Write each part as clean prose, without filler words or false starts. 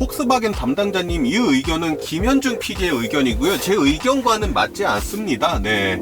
폭스바겐 담당자님, 이 의견은 김현중 PD의 의견이고요. 제 의견과는 맞지 않습니다. 네.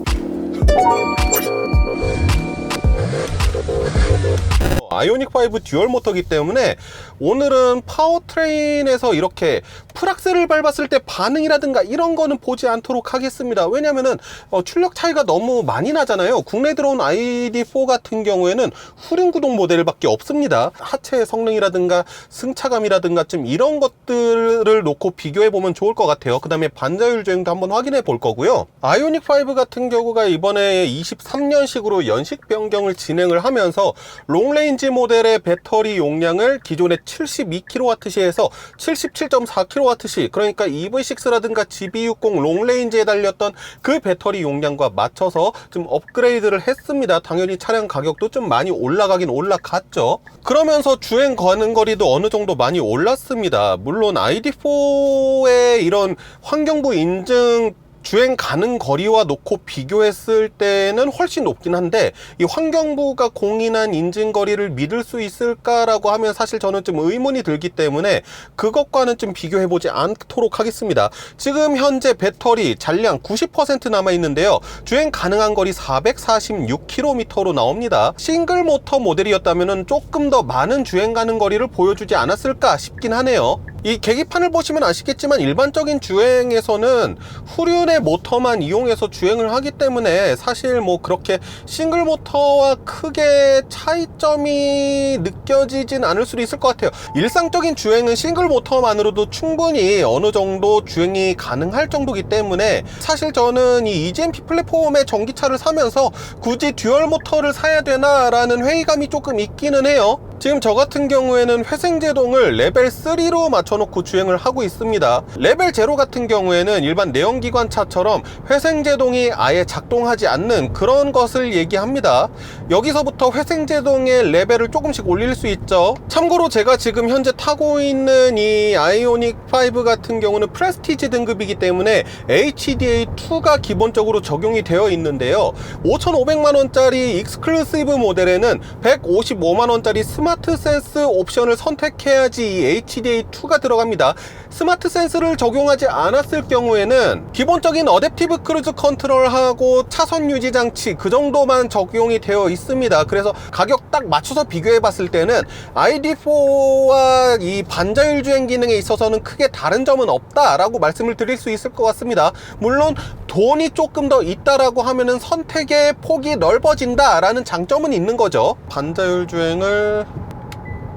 아이오닉5 듀얼 모터기 때문에 오늘은 파워트레인에서 이렇게 풀악셀을 밟았을 때 반응이라든가 이런 거는 보지 않도록 하겠습니다. 왜냐면은 출력 차이가 너무 많이 나잖아요. 국내에 들어온 ID4 같은 경우에는 후륜구동 모델밖에 없습니다. 하체 성능이라든가 승차감이라든가 좀 이런 것들을 놓고 비교해 보면 좋을 것 같아요. 그 다음에 반자율 주행도 한번 확인해 볼 거고요. 아이오닉5 같은 경우가 이번에 23년식으로 연식 변경을 진행을 하면서 롱레인지 모델의 배터리 용량을 기존의 72kWh에서 77.4kWh, 그러니까 EV6라든가 GB60 롱레인지에 달렸던 그 배터리 용량과 맞춰서 좀 업그레이드를 했습니다. 당연히 차량 가격도 좀 많이 올라가긴 올라갔죠. 그러면서 주행 가는 거리도 어느 정도 많이 올랐습니다. 물론 ID4의 이런 환경부 인증 주행 가능 거리와 놓고 비교했을 때는 훨씬 높긴 한데, 이 환경부가 공인한 인증 거리를 믿을 수 있을까라고 하면 사실 저는 좀 의문이 들기 때문에 그것과는 좀 비교해 보지 않도록 하겠습니다. 지금 현재 배터리 잔량 90% 남아 있는데요, 주행 가능한 거리 446km로 나옵니다. 싱글 모터 모델이었다면 조금 더 많은 주행 가능 거리를 보여주지 않았을까 싶긴 하네요. 이 계기판을 보시면 아시겠지만 일반적인 주행에서는 후륜의 모터만 이용해서 주행을 하기 때문에 사실 뭐 그렇게 싱글 모터와 크게 차이점이 느껴지진 않을 수도 있을 것 같아요. 일상적인 주행은 싱글 모터만으로도 충분히 어느 정도 주행이 가능할 정도이기 때문에 사실 저는 이 EGMP 플랫폼의 전기차를 사면서 굳이 듀얼 모터를 사야 되나 라는 회의감이 조금 있기는 해요. 지금 저 같은 경우에는 회생제동을 레벨 3로 맞춰놓고 주행을 하고 있습니다. 레벨 0 같은 경우에는 일반 내연기관차처럼 회생제동이 아예 작동하지 않는 그런 것을 얘기합니다. 여기서부터 회생제동의 레벨을 조금씩 올릴 수 있죠. 참고로 제가 지금 현재 타고 있는 이 아이오닉5 같은 경우는 프레스티지 등급이기 때문에 HDA2가 기본적으로 적용이 되어 있는데요, 5,500만원짜리 익스클루시브 모델에는 155만원짜리 스마트 센스 옵션을 선택해야지 이 HDA2가 들어갑니다. 스마트 센스를 적용하지 않았을 경우에는 기본적인 어댑티브 크루즈 컨트롤하고 차선 유지 장치 그 정도만 적용이 되어 있습니다. 그래서 가격 딱 맞춰서 비교해 봤을 때는 ID4와 이 반자율 주행 기능에 있어서는 크게 다른 점은 없다라고 말씀을 드릴 수 있을 것 같습니다. 물론 돈이 조금 더 있다라고 하면은 선택의 폭이 넓어진다 라는 장점은 있는 거죠. 반자율 주행을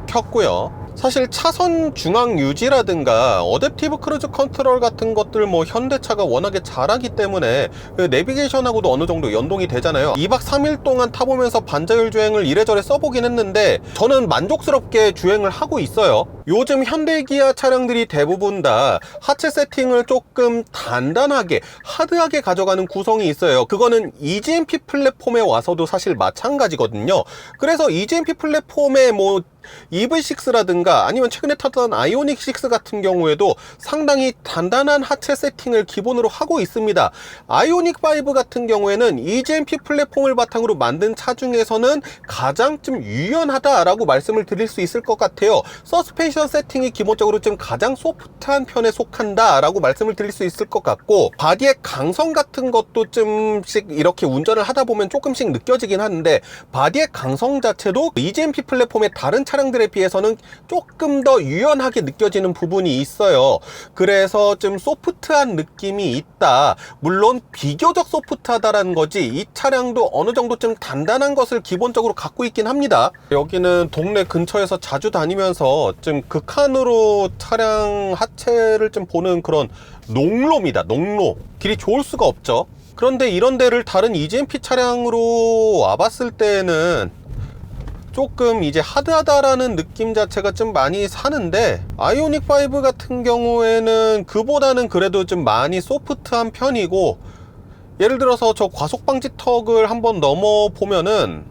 켰고요. 사실 차선 중앙 유지라든가 어댑티브 크루즈 컨트롤 같은 것들 뭐 현대차가 워낙에 잘하기 때문에 그 내비게이션하고도 어느 정도 연동이 되잖아요. 2박 3일 동안 타보면서 반자율 주행을 이래저래 써보긴 했는데 저는 만족스럽게 주행을 하고 있어요. 요즘 현대 기아 차량들이 대부분 다 하체 세팅을 조금 단단하게 하드하게 가져가는 구성이 있어요. 그거는 EGMP 플랫폼에 와서도 사실 마찬가지거든요. 그래서 EGMP 플랫폼에 뭐 EV6라든가 아니면 최근에 탔던 아이오닉6 같은 경우에도 상당히 단단한 하체 세팅을 기본으로 하고 있습니다. 아이오닉5 같은 경우에는 EGMP 플랫폼을 바탕으로 만든 차 중에서는 가장 좀 유연하다라고 말씀을 드릴 수 있을 것 같아요. 서스펜션 세팅이 기본적으로 좀 가장 소프트한 편에 속한다라고 말씀을 드릴 수 있을 것 같고, 바디의 강성 같은 것도 좀씩 이렇게 운전을 하다 보면 조금씩 느껴지긴 하는데, 바디의 강성 자체도 EGMP 플랫폼의 다른 차량들에 비해서는 조금 더 유연하게 느껴지는 부분이 있어요. 그래서 좀 소프트한 느낌이 있다. 물론 비교적 소프트하다라는 거지 이 차량도 어느 정도 좀 단단한 것을 기본적으로 갖고 있긴 합니다. 여기는 동네 근처에서 자주 다니면서 좀 극한으로 차량 하체를 좀 보는 그런 농로입니다. 농로. 길이 좋을 수가 없죠. 그런데 이런 데를 다른 EGMP 차량으로 와봤을 때는 조금 이제 하드하다라는 느낌 자체가 좀 많이 사는데, 아이오닉5 같은 경우에는 그보다는 그래도 좀 많이 소프트한 편이고, 예를 들어서 저 과속 방지 턱을 한번 넘어 보면은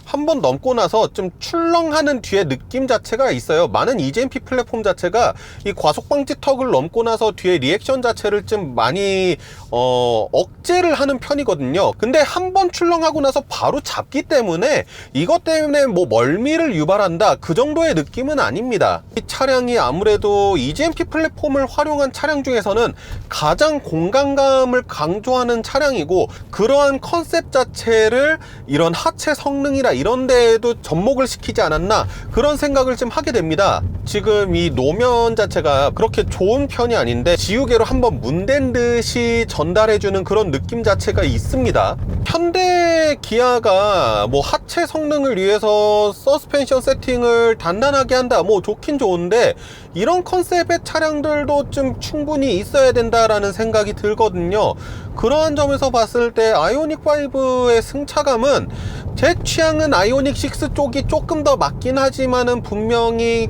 한번 넘고 나서 좀 출렁하는 뒤에 느낌 자체가 있어요. 많은 EGMP 플랫폼 자체가 이 과속방지 턱을 넘고 나서 뒤에 리액션 자체를 좀 많이 억제를 하는 편이거든요. 근데 한번 출렁하고 나서 바로 잡기 때문에 이것 때문에 뭐 멀미를 유발한다, 그 정도의 느낌은 아닙니다. 이 차량이 아무래도 EGMP 플랫폼을 활용한 차량 중에서는 가장 공간감을 강조하는 차량이고, 그러한 컨셉 자체를 이런 하체 성능이나 이런 데에도 접목을 시키지 않았나, 그런 생각을 좀 하게 됩니다. 지금 이 노면 자체가 그렇게 좋은 편이 아닌데 지우개로 한번 문댄 듯이 전달해주는 그런 느낌 자체가 있습니다. 현대 기아가 뭐 하체 성능을 위해서 서스펜션 세팅을 단단하게 한다, 뭐 좋긴 좋은데 이런 컨셉의 차량들도 좀 충분히 있어야 된다라는 생각이 들거든요. 그러한 점에서 봤을 때 아이오닉5의 승차감은, 제 취향은 아이오닉6 쪽이 조금 더 맞긴 하지만은 분명히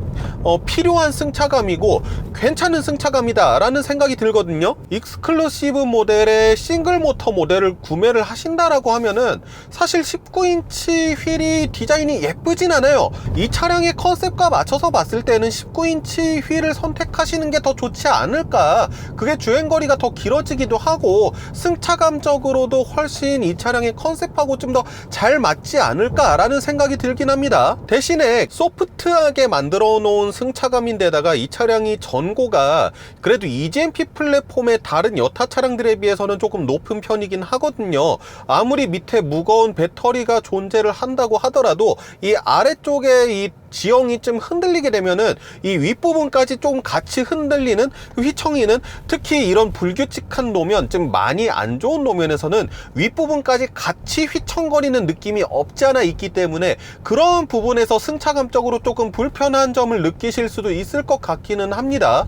필요한 승차감이고 괜찮은 승차감이다 라는 생각이 들거든요. 익스클루시브 모델의 싱글 모터 모델을 구매를 하신다라고 하면은 사실 19인치 휠이 디자인이 예쁘진 않아요. 이 차량의 컨셉과 맞춰서 봤을 때는 19인치 휠을 선택하시는 게 더 좋지 않을까. 그게 주행거리가 더 길어지기도 하고 승차감적으로도 훨씬 이 차량의 컨셉하고 좀 더 잘 맞지 않을까 라는 생각이 들긴 합니다. 대신에 소프트하게 만들어 놓은 승차감인데다가 이 차량이 전고가 그래도 EGMP 플랫폼의 다른 여타 차량들에 비해서는 조금 높은 편이긴 하거든요. 아무리 밑에 무거운 배터리가 존재를 한다고 하더라도 이 아래쪽에 이 지형이 좀 흔들리게 되면은 이 윗부분까지 좀 같이 흔들리는 휘청이는, 특히 이런 불규칙한 노면, 좀 많이 안 좋은 노면에서는 윗부분까지 같이 휘청거리는 느낌이 없지 않아 있기 때문에 그런 부분에서 승차감적으로 조금 불편한 점을 느끼실 수도 있을 것 같기는 합니다.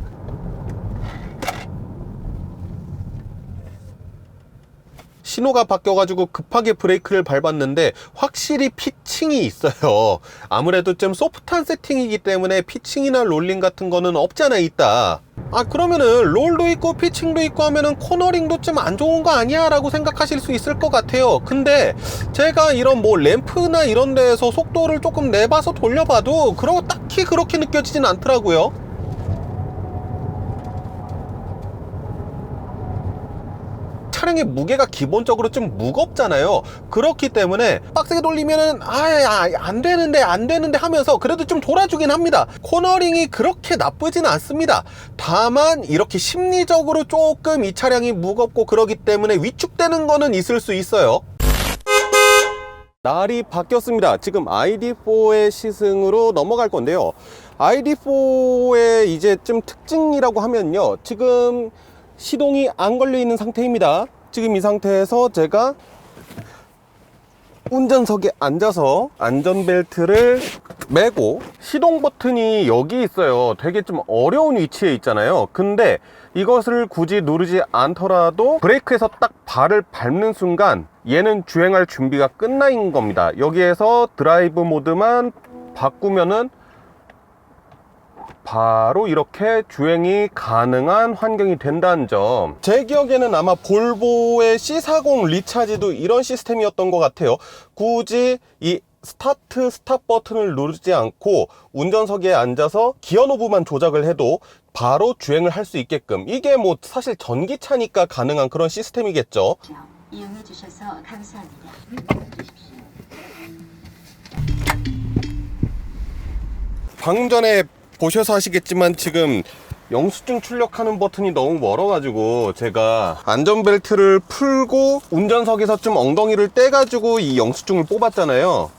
신호가 바뀌어가지고 급하게 브레이크를 밟았는데 확실히 피칭이 있어요. 아무래도 좀 소프트한 세팅이기 때문에 피칭이나 롤링 같은 거는 없지 않아 있다. 그러면은 롤도 있고 피칭도 있고 하면은 코너링도 좀 안 좋은 거 아니야 라고 생각하실 수 있을 것 같아요. 근데 제가 이런 뭐 램프나 이런 데에서 속도를 조금 내봐서 돌려봐도 딱히 그렇게 느껴지진 않더라고요. 차량의 무게가 기본적으로 좀 무겁잖아요. 그렇기 때문에 빡세게 돌리면은 안 되는데 하면서 그래도 좀 돌아주긴 합니다. 코너링이 그렇게 나쁘진 않습니다. 다만 이렇게 심리적으로 조금 이 차량이 무겁고 그러기 때문에 위축되는 거는 있을 수 있어요. 날이 바뀌었습니다. 지금 ID4의 시승으로 넘어갈 건데요. ID4의 이제 좀 특징이라고 하면요, 지금 시동이 안 걸려 있는 상태입니다. 지금 이 상태에서 제가 운전석에 앉아서 안전벨트를 매고, 시동 버튼이 여기 있어요. 되게 좀 어려운 위치에 있잖아요. 근데 이것을 굳이 누르지 않더라도 브레이크에서 딱 발을 밟는 순간 얘는 주행할 준비가 끝나 있는 겁니다. 여기에서 드라이브 모드만 바꾸면은 바로 이렇게 주행이 가능한 환경이 된다는 점. 제 기억에는 아마 볼보의 C40 리차지도 이런 시스템이었던 것 같아요. 굳이 이 스타트 스탑 버튼을 누르지 않고 운전석에 앉아서 기어 노브만 조작을 해도 바로 주행을 할 수 있게끔, 이게 뭐 사실 전기차니까 가능한 그런 시스템이겠죠. 이용해 주셔서 감사합니다. 방금 전에 보셔서 하시겠지만 지금 영수증 출력하는 버튼이 너무 멀어가지고 제가 안전벨트를 풀고 운전석에서 좀 엉덩이를 떼가지고 이 영수증을 뽑았잖아요.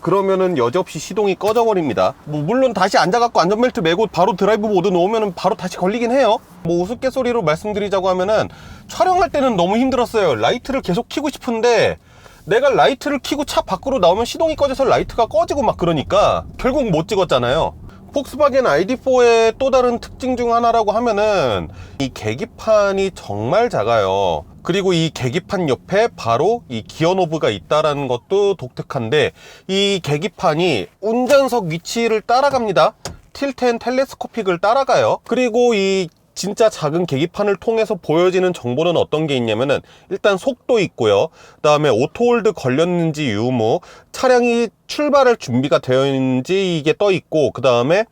그러면은 여지없이 시동이 꺼져버립니다. 물론 다시 앉아갖고 안전벨트 매고 바로 드라이브 모드 놓으면은 바로 다시 걸리긴 해요. 우스갯소리로 말씀드리자고 하면은 촬영할 때는 너무 힘들었어요. 라이트를 계속 켜고 싶은데 내가 라이트를 켜고 차 밖으로 나오면 시동이 꺼져서 라이트가 꺼지고 막 그러니까 결국 못 찍었잖아요. 폭스바겐 ID4의 또 다른 특징 중 하나라고 하면은 이 계기판이 정말 작아요. 그리고 이 계기판 옆에 바로 이 기어 노브가 있다라는 것도 독특한데, 이 계기판이 운전석 위치를 따라갑니다. 틸트 앤 텔레스코픽을 따라가요. 그리고 이 진짜 작은 계기판을 통해서 보여지는 정보는 어떤 게 있냐면은 일단 속도 있고요. 그 다음에 오토홀드 걸렸는지 유무, 차량이 출발할 준비가 되어 있는지 이게 떠 있고, 그 다음에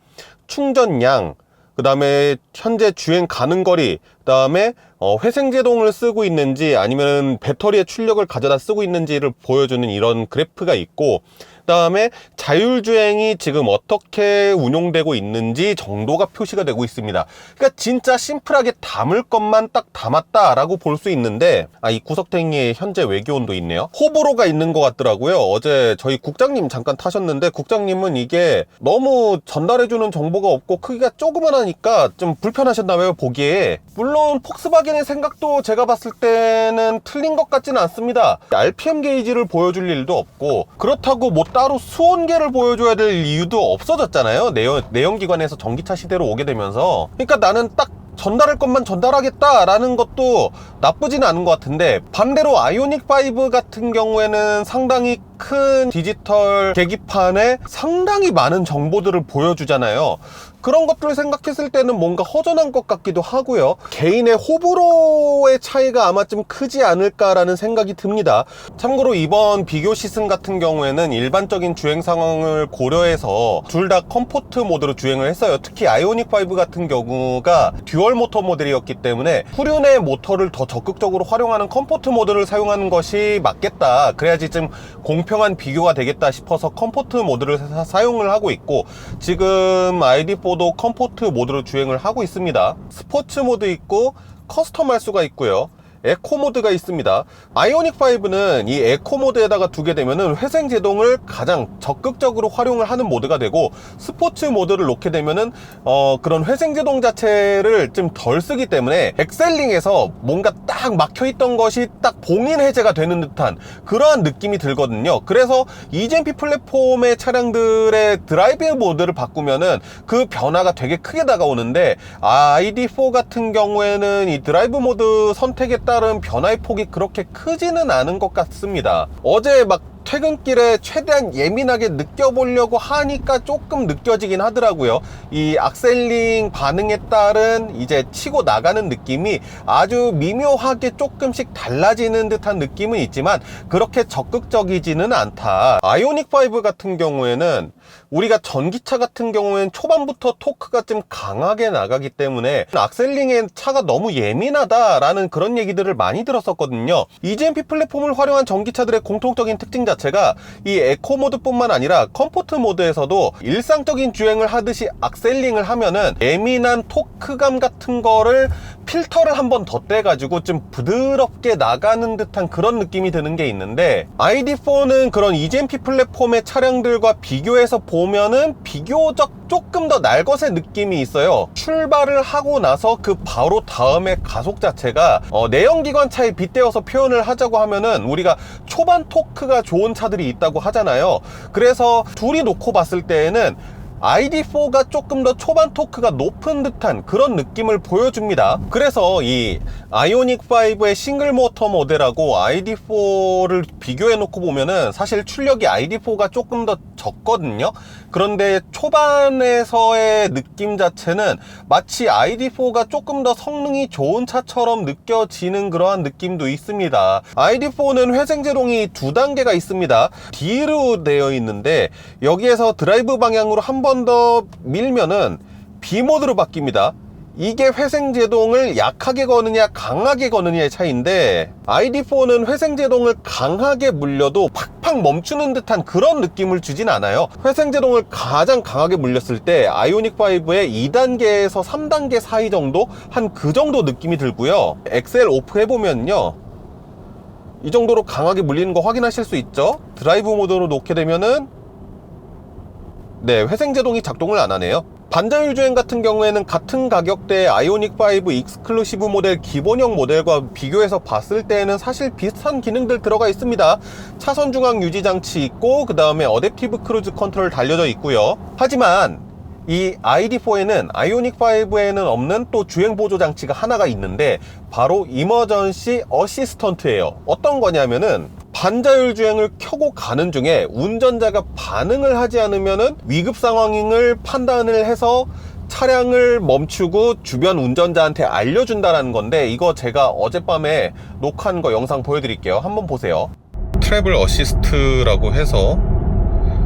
충전량, 그 다음에 현재 주행 가는 거리, 그 다음에 회생제동을 쓰고 있는지 아니면 배터리의 출력을 가져다 쓰고 있는지를 보여주는 이런 그래프가 있고, 그 다음에 자율주행이 지금 어떻게 운용되고 있는지 정도가 표시가 되고 있습니다. 그러니까 진짜 심플하게 담을 것만 딱 담았다라고 볼 수 있는데, 이 구석탱이에 현재 외교온도 있네요. 호불호가 있는 것 같더라고요. 어제 저희 국장님 잠깐 타셨는데, 국장님은 이게 너무 전달해주는 정보가 없고 크기가 조그만하니까 좀 불편하셨나봐요, 보기에. 물론 폭스바겐의 생각도 제가 봤을 때는 틀린 것 같지는 않습니다. RPM 게이지를 보여줄 일도 없고, 그렇다고 뭐 따로 수온계를 보여줘야 될 이유도 없어졌잖아요. 내연기관에서 전기차 시대로 오게 되면서. 그러니까 나는 딱 전달할 것만 전달하겠다라는 것도 나쁘지는 않은 것 같은데, 반대로 아이오닉5 같은 경우에는 상당히 큰 디지털 계기판에 상당히 많은 정보들을 보여주잖아요. 그런 것들을 생각했을 때는 뭔가 허전한 것 같기도 하고요. 개인의 호불호의 차이가 아마 좀 크지 않을까라는 생각이 듭니다. 참고로 이번 비교 시승 같은 경우에는 일반적인 주행 상황을 고려해서 둘 다 컴포트 모드로 주행을 했어요. 특히 아이오닉5 같은 경우가 듀얼 모터 모델이었기 때문에 후륜의 모터를 더 적극적으로 활용하는 컴포트 모드를 사용하는 것이 맞겠다, 그래야지 좀 공평한 비교가 되겠다 싶어서 컴포트 모드를 사용을 하고 있고, 지금 ID4도 컴포트 모드로 주행을 하고 있습니다. 스포츠 모드 있고 커스텀 할 수가 있고요. 에코 모드가 있습니다. 아이오닉5는 이 에코 모드에다가 두게 되면은 회생 제동을 가장 적극적으로 활용을 하는 모드가 되고, 스포츠 모드를 놓게 되면은 그런 회생 제동 자체를 좀 덜 쓰기 때문에 엑셀링에서 뭔가 딱 막혀있던 것이 딱 봉인 해제가 되는 듯한 그러한 느낌이 들거든요. 그래서 EGMP 플랫폼의 차량들의 드라이브 모드를 바꾸면은 그 변화가 되게 크게 다가오는데, ID4 같은 경우에는 이 드라이브 모드 선택에 따른 변화의 폭이 그렇게 크지는 않은 것 같습니다. 어제 막 퇴근길에 최대한 예민하게 느껴보려고 하니까 조금 느껴지긴 하더라고요. 이 악셀링 반응에 따른 이제 치고 나가는 느낌이 아주 미묘하게 조금씩 달라지는 듯한 느낌은 있지만 그렇게 적극적이지는 않다. 아이오닉5 같은 경우에는 우리가 전기차 같은 경우에는 초반부터 토크가 좀 강하게 나가기 때문에 악셀링에 차가 너무 예민하다라는 그런 얘기들을 많이 들었었거든요. EGMP 플랫폼을 활용한 전기차들의 공통적인 특징 자체가 이 에코 모드뿐만 아니라 컴포트 모드에서도 일상적인 주행을 하듯이 악셀링을 하면은 예민한 토크감 같은 거를 필터를 한 번 더 떼가지고 좀 부드럽게 나가는 듯한 그런 느낌이 드는 게 있는데, ID4는 그런 EGMP 플랫폼의 차량들과 비교해서 보면은 비교적 조금 더 날것의 느낌이 있어요. 출발을 하고 나서 그 바로 다음에 가속 자체가 내연기관차에 빗대어서 표현을 하자고 하면은 우리가 초반 토크가 좋은 차들이 있다고 하잖아요. 그래서 둘이 놓고 봤을 때에는 ID4가 조금 더 초반 토크가 높은 듯한 그런 느낌을 보여줍니다. 그래서 이 아이오닉5의 싱글 모터 모델하고 ID4를 비교해 놓고 보면은 사실 출력이 ID4가 조금 더 적거든요. 그런데 초반에서의 느낌 자체는 마치 ID4가 조금 더 성능이 좋은 차처럼 느껴지는 그러한 느낌도 있습니다. ID4는 회생제동이 두 단계가 있습니다. D로 되어 있는데 여기에서 드라이브 방향으로 한 번 더 밀면은 B 모드로 바뀝니다. 이게 회생제동을 약하게 거느냐 강하게 거느냐의 차이인데, ID4는 회생제동을 강하게 물려도 팍팍 멈추는 듯한 그런 느낌을 주진 않아요. 회생제동을 가장 강하게 물렸을 때 아이오닉5의 2단계에서 3단계 사이 정도? 한 그 정도 느낌이 들고요. 엑셀 오프 해보면요, 이 정도로 강하게 물리는 거 확인하실 수 있죠. 드라이브 모드로 놓게 되면은 회생제동이 작동을 안 하네요. 반자율 주행 같은 경우에는 같은 가격대의 아이오닉5 익스클루시브 모델 기본형 모델과 비교해서 봤을 때는 사실 비슷한 기능들 들어가 있습니다. 차선 중앙 유지 장치 있고, 그 다음에 어댑티브 크루즈 컨트롤 달려져 있고요. 하지만 이 ID4에는 아이오닉5에는 없는 또 주행 보조 장치가 하나가 있는데 바로 이머전시 어시스턴트예요. 어떤 거냐면은 반자율 주행을 켜고 가는 중에 운전자가 반응을 하지 않으면은 위급 상황을 판단을 해서 차량을 멈추고 주변 운전자한테 알려준다는 건데, 이거 제가 어젯밤에 녹화한 거 영상 보여드릴게요. 한번 보세요. 트래블 어시스트라고 해서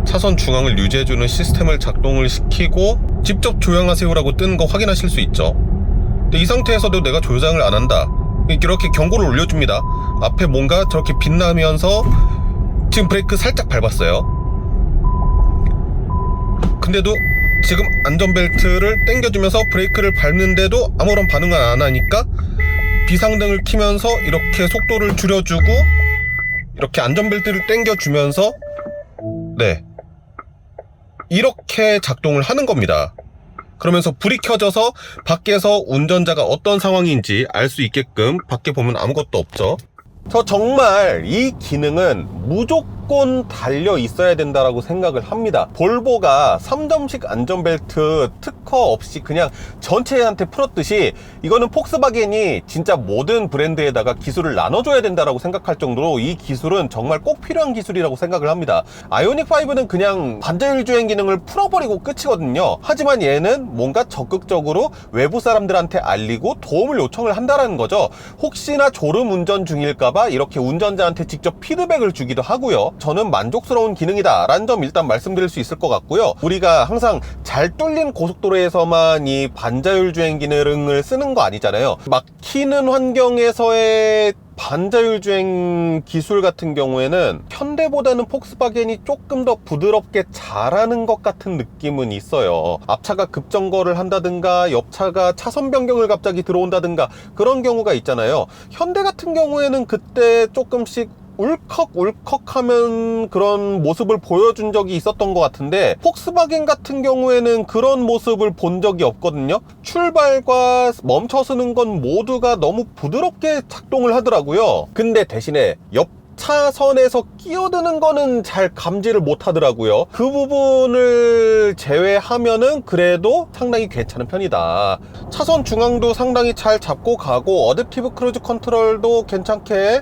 차선 중앙을 유지해주는 시스템을 작동을 시키고 직접 조향하세요라고 뜬 거 확인하실 수 있죠. 근데 이 상태에서도 내가 조장을 안 한다, 이렇게 경고를 올려줍니다. 앞에 뭔가 저렇게 빛나면서 지금 브레이크 살짝 밟았어요. 근데도 지금 안전벨트를 당겨주면서 브레이크를 밟는데도 아무런 반응을 안 하니까 비상등을 켜면서 이렇게 속도를 줄여주고 이렇게 안전벨트를 당겨주면서 네, 이렇게 작동을 하는 겁니다. 그러면서 불이 켜져서 밖에서 운전자가 어떤 상황인지 알 수 있게끔, 밖에 보면 아무것도 없죠. 저 정말 이 기능은 무조건 달려 있어야 된다라고 생각을 합니다. 볼보가 3점식 안전벨트 특허 없이 그냥 전체한테 풀었듯이 이거는 폭스바겐이 진짜 모든 브랜드에다가 기술을 나눠줘야 된다라고 생각할 정도로 이 기술은 정말 꼭 필요한 기술이라고 생각을 합니다. 아이오닉5는 그냥 반자율 주행 기능을 풀어버리고 끝이거든요. 하지만 얘는 뭔가 적극적으로 외부 사람들한테 알리고 도움을 요청을 한다라는 거죠. 혹시나 졸음 운전 중일까봐 이렇게 운전자한테 직접 피드백을 주기도 하고요. 저는 만족스러운 기능이다 라는 점 일단 말씀드릴 수 있을 것 같고요. 우리가 항상 잘 뚫린 고속도로에서만 이 반자율 주행 기능을 쓰는 거 아니잖아요. 막히는 환경에서의 반자율 주행 기술 같은 경우에는 현대보다는 폭스바겐이 조금 더 부드럽게 잘하는 것 같은 느낌은 있어요. 앞차가 급정거를 한다든가 옆차가 차선 변경을 갑자기 들어온다든가 그런 경우가 있잖아요. 현대 같은 경우에는 그때 조금씩 울컥울컥하면 그런 모습을 보여준 적이 있었던 것 같은데, 폭스바겐 같은 경우에는 그런 모습을 본 적이 없거든요. 출발과 멈춰 서는 건 모두가 너무 부드럽게 작동을 하더라고요. 근데 대신에 옆 차선에서 끼어드는 거는 잘 감지를 못 하더라고요. 그 부분을 제외하면은 그래도 상당히 괜찮은 편이다. 차선 중앙도 상당히 잘 잡고 가고, 어댑티브 크루즈 컨트롤도 괜찮게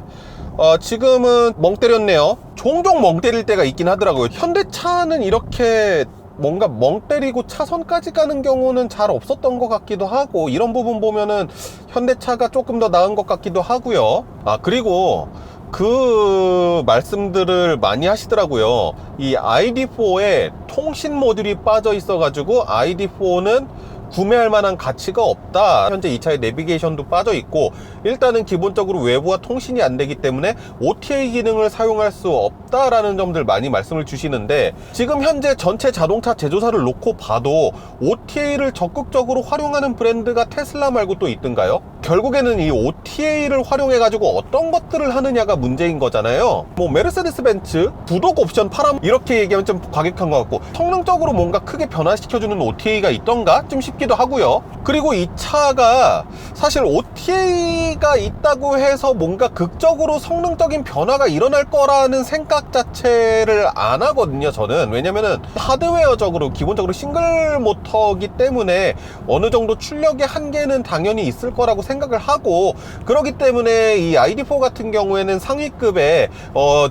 지금은 멍 때렸네요. 종종 멍 때릴 때가 있긴 하더라고요. 현대차는 이렇게 뭔가 멍 때리고 차선까지 가는 경우는 잘 없었던 것 같기도 하고, 이런 부분 보면은 현대차가 조금 더 나은 것 같기도 하고요. 그리고 그 말씀들을 많이 하시더라고요. 이 ID4에 통신 모듈이 빠져 있어 가지고 ID4는 구매할 만한 가치가 없다. 현재 이 차에 내비게이션도 빠져 있고, 일단은 기본적으로 외부와 통신이 안 되기 때문에 OTA 기능을 사용할 수 없다라는 점들 많이 말씀을 주시는데, 지금 현재 전체 자동차 제조사를 놓고 봐도 OTA를 적극적으로 활용하는 브랜드가 테슬라 말고 또 있던가요? 결국에는 이 OTA를 활용해 가지고 어떤 것들을 하느냐가 문제인 거잖아요. 뭐 메르세데스 벤츠 구독 옵션 파람, 이렇게 얘기하면 좀 과격한 것 같고, 성능적으로 뭔가 크게 변화시켜주는 OTA가 있던가 좀 싶기도 하고요. 그리고 이 차가 사실 OTA가 있다고 해서 뭔가 극적으로 성능적인 변화가 일어날 거라는 생각 자체를 안 하거든요, 저는. 왜냐면은 하드웨어적으로 기본적으로 싱글 모터기 때문에 어느 정도 출력의 한계는 당연히 있을 거라고 생각을 하고, 그렇기 때문에 이 ID4 같은 경우에는 상위급의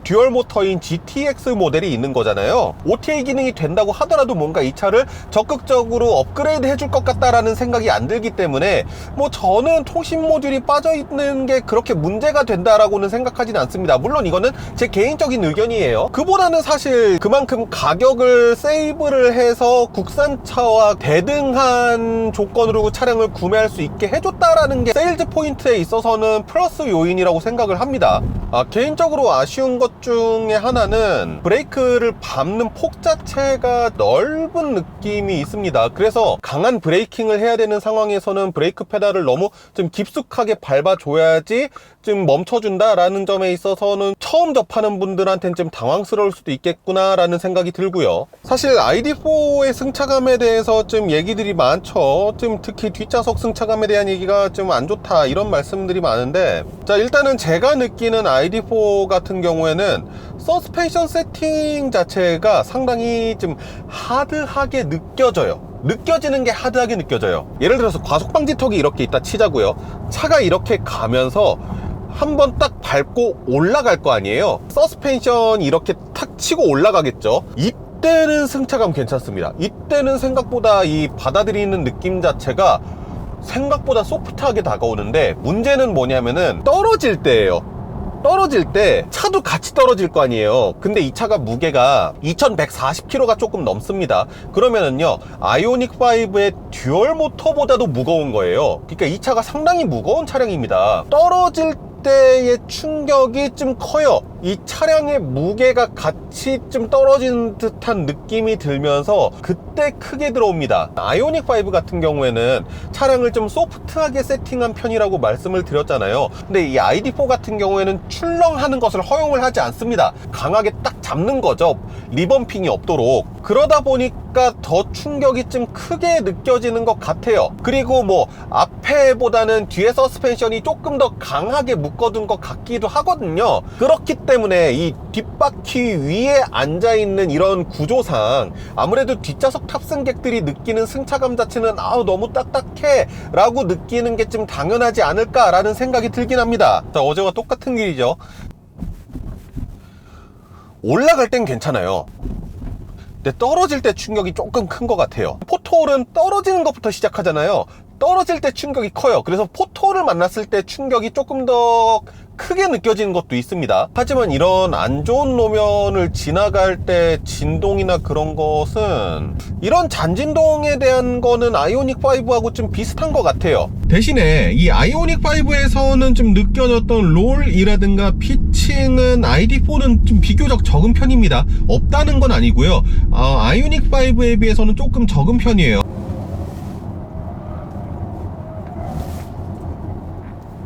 듀얼 모터인 GTX 모델이 있는 거잖아요. OTA 기능이 된다고 하더라도 뭔가 이 차를 적극적으로 업그레이드 해줄 것 같다라는 생각이 안 들기 때문에, 뭐 저는 통신 모듈이 빠져 있는 게 그렇게 문제가 된다라고는 생각하진 않습니다. 물론 이거는 제 개인적인 의견이에요. 그보다는 사실 그만큼 가격을 세이브를 해서 국산차와 대등한 조건으로 차량을 구매할 수 있게 해줬다라는 게 세일즈 포인트에 있어서는 플러스 요인이라고 생각을 합니다. 개인적으로 아쉬운 것 중에 하나는 브레이크를 밟는 폭 자체가 넓은 느낌이 있습니다. 그래서 강한 브레이킹을 해야 되는 상황에서는 브레이크 페달을 너무 좀 깊숙하게 밟아줘야지 좀 멈춰준다라는 점에 있어서는 처음 접하는 분들한테는 좀 당황스러울 수도 있겠구나 라는 생각이 들고요. 사실 ID4의 승차감에 대해서 좀 얘기들이 많죠. 좀 특히 뒷좌석 승차감에 대한 얘기가 좀 안 좋다, 이런 말씀들이 많은데, 자, 일단은 제가 느끼는 ID4 같은 경우에는 서스펜션 세팅 자체가 상당히 좀 하드하게 느껴지는 게 하드하게 느껴져요. 예를 들어서 과속방지턱이 이렇게 있다 치자고요. 차가 이렇게 가면서 한번 딱 밟고 올라갈 거 아니에요. 서스펜션이 이렇게 탁 치고 올라가겠죠. 이때는 승차감 괜찮습니다. 이때는 생각보다 이 받아들이는 느낌 자체가 생각보다 소프트하게 다가오는데, 문제는 뭐냐면은 떨어질 때예요. 떨어질 때 차도 같이 떨어질 거 아니에요. 근데 이 차가 무게가 2140kg가 조금 넘습니다. 그러면은요, 아이오닉5의 듀얼 모터보다도 무거운 거예요. 그러니까 이 차가 상당히 무거운 차량입니다. 떨어질 때의 충격이 좀 커요. 이 차량의 무게가 같이 좀 떨어지는 듯한 느낌이 들면서 그때 크게 들어옵니다. 아이오닉5 같은 경우에는 차량을 좀 소프트하게 세팅한 편이라고 말씀을 드렸잖아요. 근데 이 ID4 같은 경우에는 출렁하는 것을 허용을 하지 않습니다. 강하게 딱 잡는 거죠. 리범핑이 없도록. 그러다 보니까 더 충격이 좀 크게 느껴지는 것 같아요. 그리고 뭐 앞에보다는 뒤에 서스펜션이 조금 더 강하게 묶어둔 것 같기도 하거든요. 그렇기 때문에 이 뒷바퀴 위에 앉아있는 이런 구조상 아무래도 뒷좌석 탑승객들이 느끼는 승차감 자체는 너무 딱딱해 라고 느끼는 게 좀 당연하지 않을까 라는 생각이 들긴 합니다. 자, 어제와 똑같은 길이죠. 올라갈 땐 괜찮아요. 근데 떨어질 때 충격이 조금 큰 것 같아요. 포토홀은 떨어지는 것부터 시작하잖아요. 떨어질 때 충격이 커요. 그래서 포토홀을 만났을 때 충격이 조금 더 크게 느껴지는 것도 있습니다. 하지만 이런 안 좋은 노면을 지나갈 때 진동이나 그런 것은, 이런 잔진동에 대한 거는 아이오닉5하고 좀 비슷한 것 같아요. 대신에 이 아이오닉5에서는 좀 느껴졌던 롤이라든가 피칭은 ID4는 좀 비교적 적은 편입니다. 없다는 건 아니고요. 아이오닉5에 비해서는 조금 적은 편이에요.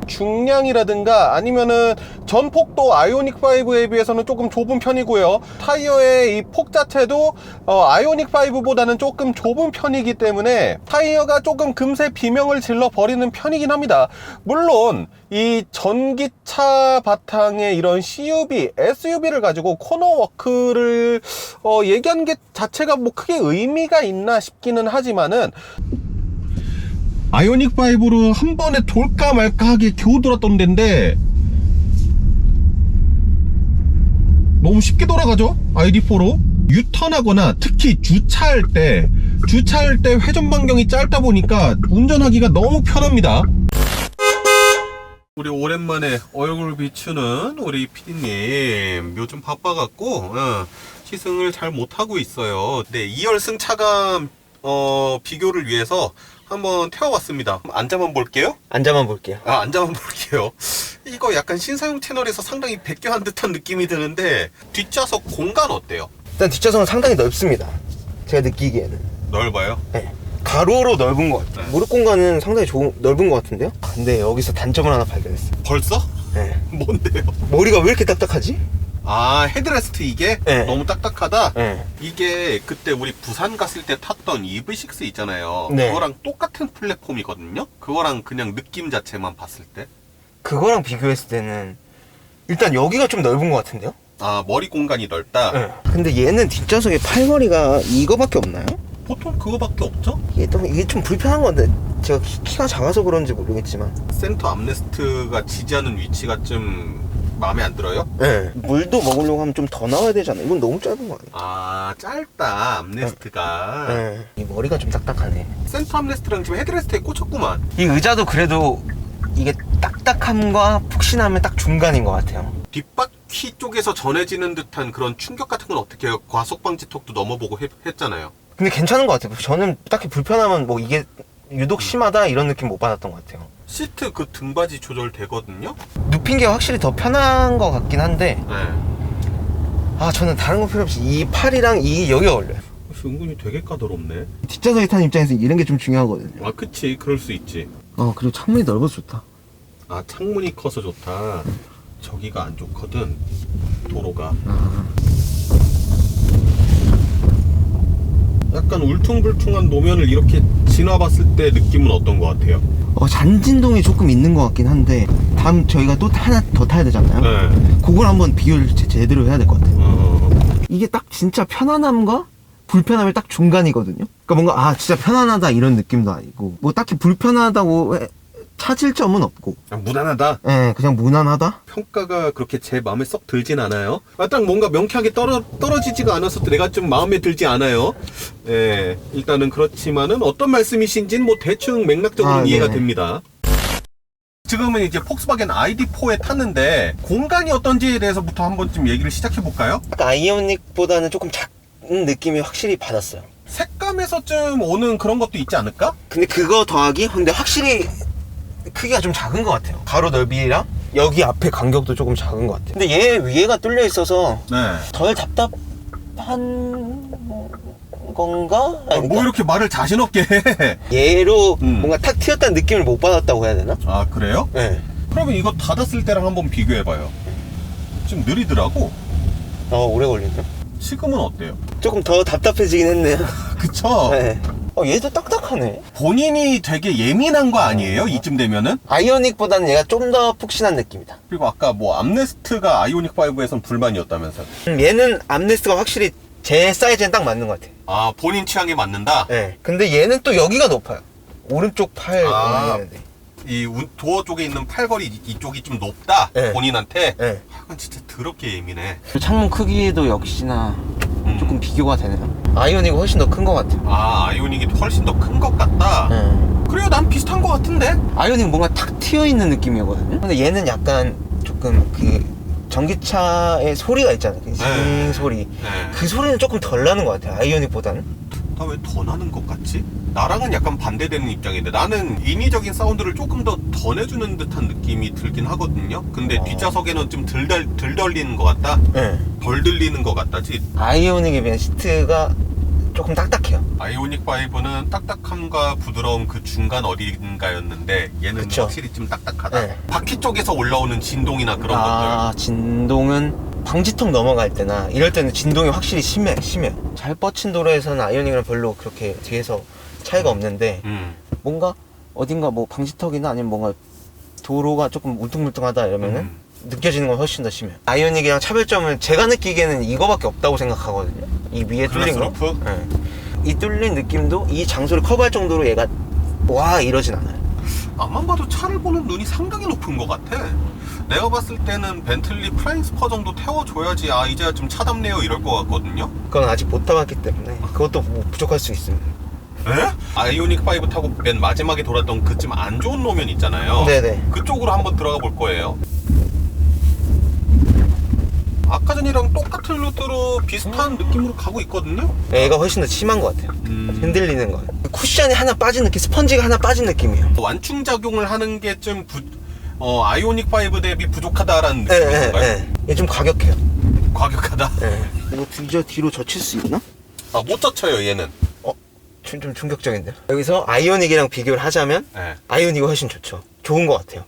중량이라든가 아니면은 전폭도 아이오닉5에 비해서는 조금 좁은 편이고요. 타이어의 이 폭 자체도 아이오닉5보다는 조금 좁은 편이기 때문에 타이어가 조금 금세 비명을 질러 버리는 편이긴 합니다. 물론 이 전기차 바탕의 이런 CUV, SUV를 가지고 코너워크를 얘기하는 게 자체가 뭐 크게 의미가 있나 싶기는 하지만은, 아이오닉5로 한 번에 돌까 말까 하게 겨우 돌았던 데인데 너무 쉽게 돌아가죠. ID4로 유턴하거나 특히 주차할 때 회전 반경이 짧다 보니까 운전하기가 너무 편합니다. 우리 오랜만에 얼굴 비추는 우리 PD님 요즘 바빠갖고 시승을 잘 못하고 있어요. 네, 2열 승차감 비교를 위해서 한번 태워봤습니다. 앉아만 볼게요. 앉아만 볼게요. 앉아만 볼게요. 이거 약간 신사용 채널에서 상당히 베껴한 듯한 느낌이 드는데, 뒷좌석 공간 어때요? 일단 뒷좌석은 상당히 넓습니다. 제가 느끼기에는. 넓어요? 네. 가로로 넓은 것 같아요. 네. 무릎 공간은 상당히 넓은 것 같은데요? 근데 여기서 단점을 하나 발견했어요. 벌써? 네. 뭔데요? 머리가 왜 이렇게 딱딱하지? 헤드레스트 이게? 네. 너무 딱딱하다? 네. 이게 그때 우리 부산 갔을 때 탔던 EV6 있잖아요. 네. 그거랑 똑같은 플랫폼이거든요? 그거랑 그냥 느낌 자체만 봤을 때. 그거랑 비교했을 때는 일단 여기가 좀 넓은 것 같은데요? 머리 공간이 넓다? 네. 근데 얘는 뒷좌석에 팔머리가 이거밖에 없나요? 보통 그거밖에 없죠? 이게 좀 불편한 건데, 제가 키가 작아서 그런지 모르겠지만. 센터 암레스트가 지지하는 위치가 좀 마음에 안 들어요? 네. 물도 먹으려고 하면 좀 더 나와야 되잖아요. 이건 너무 짧은 거 아니에요? 짧다 암레스트가. 네. 이 머리가 좀 딱딱하네. 센터 암레스트랑 지금 헤드레스트에 꽂혔구만. 이 의자도 그래도 이게 딱딱함과 푹신함의 딱 중간인 것 같아요. 뒷바퀴 쪽에서 전해지는 듯한 그런 충격 같은 건 어떻게 해요? 과속방지턱도 넘어보고 했잖아요. 근데 괜찮은 것 같아요. 저는 딱히 불편하면 뭐 이게 유독 심하다 이런 느낌 못 받았던 것 같아요. 시트 그 등받이 조절되거든요? 눕힌 게 확실히 더 편한 것 같긴 한데, 네. 저는 다른 거 필요 없이 이 팔이랑 이 여기가 어울려요. 은근히 되게 까다롭네. 뒷좌석에 타는 입장에서 이런 게 좀 중요하거든요. 그치, 그럴 수 있지. 그리고 창문이 넓어서 좋다. 창문이 커서 좋다. 저기가 안 좋거든, 도로가. 약간 울퉁불퉁한 노면을 이렇게 지나봤을 때 느낌은 어떤 것 같아요? 잔진동이 조금 있는 것 같긴 한데, 다음 저희가 또 하나 더 타야 되잖아요. 네. 그걸 한번 비교를 제대로 해야 될 것 같아요. 이게 딱 진짜 편안함과 불편함이 딱 중간이거든요. 그러니까 뭔가 진짜 편안하다 이런 느낌도 아니고, 뭐 딱히 불편하다고 찾을 점은 없고 무난하다. 예, 그냥 무난하다. 평가가 그렇게 제 마음에 썩 들진 않아요. 딱 뭔가 명쾌하게 떨어지지가 않아서 내가 좀 마음에 들지 않아요. 예, 일단은 그렇지만은 어떤 말씀이신지는 뭐 대충 맥락적으로 이해가 네네. 됩니다. 지금은 이제 폭스바겐 ID4에 탔는데 공간이 어떤지에 대해서부터 한번 좀 얘기를 시작해 볼까요? 아까 아이오닉보다는 조금 작은 느낌이 확실히 받았어요. 색감에서 좀 오는 그런 것도 있지 않을까? 근데 그거 더하기 근데 확실히 크기가 좀 작은 것 같아요. 가로 넓이랑 여기 앞에 간격도 조금 작은 것 같아요. 근데 얘 위에가 뚫려 있어서 네. 덜 답답한 건가? 아니, 뭐 이렇게 말을 자신 없게 해. 얘로 음. 뭔가 탁 튀었다는 느낌을 못 받았다고 해야 되나? 아, 그래요? 네. 그러면 이거 닫았을 때랑 한번 비교해봐요. 좀 느리더라고. 오래 걸리네. 지금은 어때요? 조금 더 답답해지긴 했네요. 그쵸? 네. 얘도 딱딱하네. 본인이 되게 예민한 거 아니에요? 이쯤 되면은? 아이오닉보다는 얘가 좀 더 푹신한 느낌이다. 그리고 아까 뭐 암네스트가 아이오닉5에선 불만이었다면서요? 얘는 암네스트가 확실히 제 사이즈엔 딱 맞는 것 같아요. 아, 본인 취향에 맞는다? 네. 근데 얘는 또 여기가 높아요. 오른쪽 팔. 보면은. 이 도어 쪽에 있는 팔걸이 이쪽이 좀 높다? 네. 본인한테? 네. 하여간 진짜 더럽게 예민해. 창문 크기도 역시나 조금 비교가 되네요. 아이오닉이 훨씬 더 큰 것 같아요. 아, 아이오닉이 훨씬 더 큰 것 같다? 네. 그래요, 난 비슷한 것 같은데? 아이오닉 뭔가 탁 튀어있는 느낌이거든요. 근데 얘는 약간 조금 그 전기차의 소리가 있잖아요. 그 징 소리. 네. 그 소리는 조금 덜 나는 것 같아요. 아이오닉보다는. 나 왜 더 나는 것 같지? 나랑은 약간 반대되는 입장인데 나는 인위적인 사운드를 조금 더 내주는 듯한 느낌이 들긴 하거든요. 근데 뒷좌석에는 좀 덜 들리는 것 같다? 네. 덜 들리는 것 같다지? 아이오닉에 비해 시트가 조금 딱딱해요. 아이오닉5는 딱딱함과 부드러움 그 중간 어딘가였는데 얘는 그쵸. 확실히 좀 딱딱하다. 네. 바퀴 쪽에서 올라오는 진동이나 그런 것들. 진동은 방지턱 넘어갈 때나 이럴 때는 진동이 확실히 심해요. 잘 뻗친 도로에서는 아이오닉이랑 별로 그렇게 뒤에서 차이가 없는데 뭔가 어딘가 뭐 방지턱이나 아니면 뭔가 도로가 조금 울퉁불퉁하다 이러면은 느껴지는 건 훨씬 더 심해요. 아이오닉이랑 차별점은 제가 느끼기에는 이거밖에 없다고 생각하거든요. 이 위에 뚫린 거. 글라스 루프? 네. 이 뚫린 느낌도 이 장소를 커버할 정도로 얘가 와 이러진 않아요. 앞만 봐도 차를 보는 눈이 상당히 높은 것 같아. 내가 봤을 때는 벤틀리 플라잉 스퍼 정도 태워줘야지 이제야 좀 차답네요 이럴 것 같거든요. 그건 아직 못 타봤기 때문에 그것도 뭐 부족할 수 있습니다. 에? 아이오닉5 타고 맨 마지막에 돌았던 그쯤 안 좋은 노면 있잖아요. 네네. 그쪽으로 한번 들어가 볼 거예요. 아까 전이랑 똑같은 루트로 비슷한 느낌으로 가고 있거든요. 얘가 훨씬 더 심한 것 같아요. 흔들리는 건. 쿠션이 하나 빠진 느낌, 스펀지가 하나 빠진 느낌이에요. 완충 작용을 하는 게 좀 아이오닉5 대비 부족하다라는 느낌인가요? 얘 좀 과격해요. 과격하다. 이거 뒤로 젖힐 수 있나? 못 젖혀요 얘는. 좀 충격적인데요. 여기서 아이오닉이랑 비교를 하자면 네. 아이오닉이 훨씬 좋죠. 좋은 것 같아요.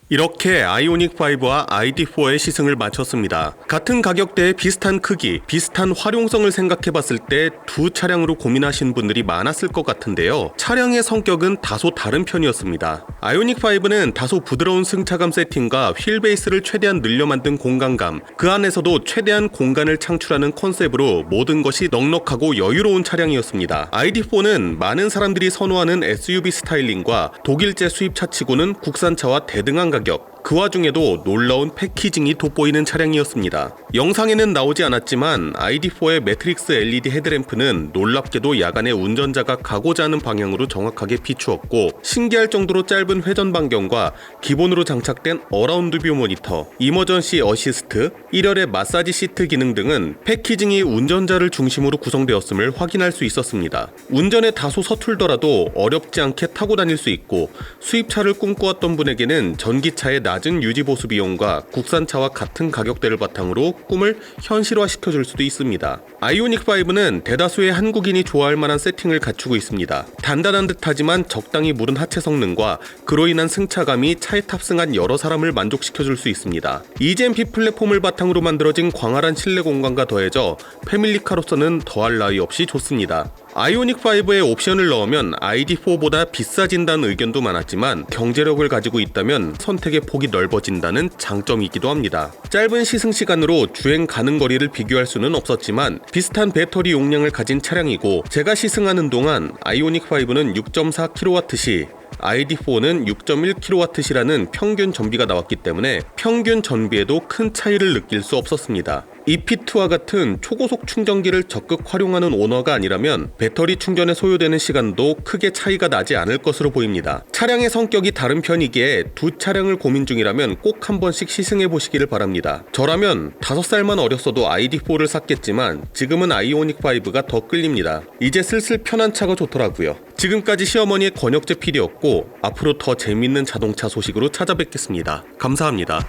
이렇게 아이오닉5와 ID4의 시승을 마쳤습니다. 같은 가격대에 비슷한 크기, 비슷한 활용성을 생각해봤을 때 두 차량으로 고민하신 분들이 많았을 것 같은데요. 차량의 성격은 다소 다른 편이었습니다. 아이오닉5는 다소 부드러운 승차감 세팅과 휠베이스를 최대한 늘려 만든 공간감, 그 안에서도 최대한 공간을 창출하는 컨셉으로 모든 것이 넉넉하고 여유로운 차량이었습니다. ID4는 많은 사람들이 선호하는 SUV 스타일링과 독일제 수입차치고는 국산차와 대등한 가격, 그 와중에도 놀라운 패키징이 돋보이는 차량이었습니다. 영상에는 나오지 않았지만 ID4의 매트릭스 LED 헤드램프는 놀랍게도 야간에 운전자가 가고자 하는 방향으로 정확하게 비추었고, 신기할 정도로 짧은 회전 반경과 기본으로 장착된 어라운드 뷰 모니터, 이머전시 어시스트, 1열의 마사지 시트 기능 등은 패키징이 운전자를 중심으로 구성되었음을 확인할 수 있었습니다. 운전에 다소 서툴더라도 어렵지 않게 타고 다닐 수 있고, 수입차를 꿈꾸었던 분에게는 전기차의 낮은 유지보수 비용과 국산차와 같은 가격대를 바탕으로 꿈을 현실화시켜줄 수도 있습니다. 아이오닉5는 대다수의 한국인이 좋아할 만한 세팅을 갖추고 있습니다. 단단한 듯하지만 적당히 무른 하체 성능과 그로 인한 승차감이 차에 탑승한 여러 사람을 만족시켜줄 수 있습니다. EGMP 플랫폼을 바탕으로 만들어진 광활한 실내 공간과 더해져 패밀리카로서는 더할 나위 없이 좋습니다. 아이오닉5에 옵션을 넣으면 ID4보다 비싸진다는 의견도 많았지만 경제력을 가지고 있다면 선택의 폭이 넓어진다는 장점이기도 합니다. 짧은 시승 시간으로 주행 가능 거리를 비교할 수는 없었지만 비슷한 배터리 용량을 가진 차량이고 제가 시승하는 동안 아이오닉5는 6.4kWh, ID4는 6.1kWh라는 평균 전비가 나왔기 때문에 평균 전비에도 큰 차이를 느낄 수 없었습니다. EP2와 같은 초고속 충전기를 적극 활용하는 오너가 아니라면 배터리 충전에 소요되는 시간도 크게 차이가 나지 않을 것으로 보입니다. 차량의 성격이 다른 편이기에 두 차량을 고민 중이라면 꼭 한 번씩 시승해 보시기를 바랍니다. 저라면 5살만 어렸어도 ID4를 샀겠지만 지금은 아이오닉5가 더 끌립니다. 이제 슬슬 편한 차가 좋더라고요. 지금까지 시어머니의 권혁재 PD였고 앞으로 더 재밌는 자동차 소식으로 찾아뵙겠습니다. 감사합니다.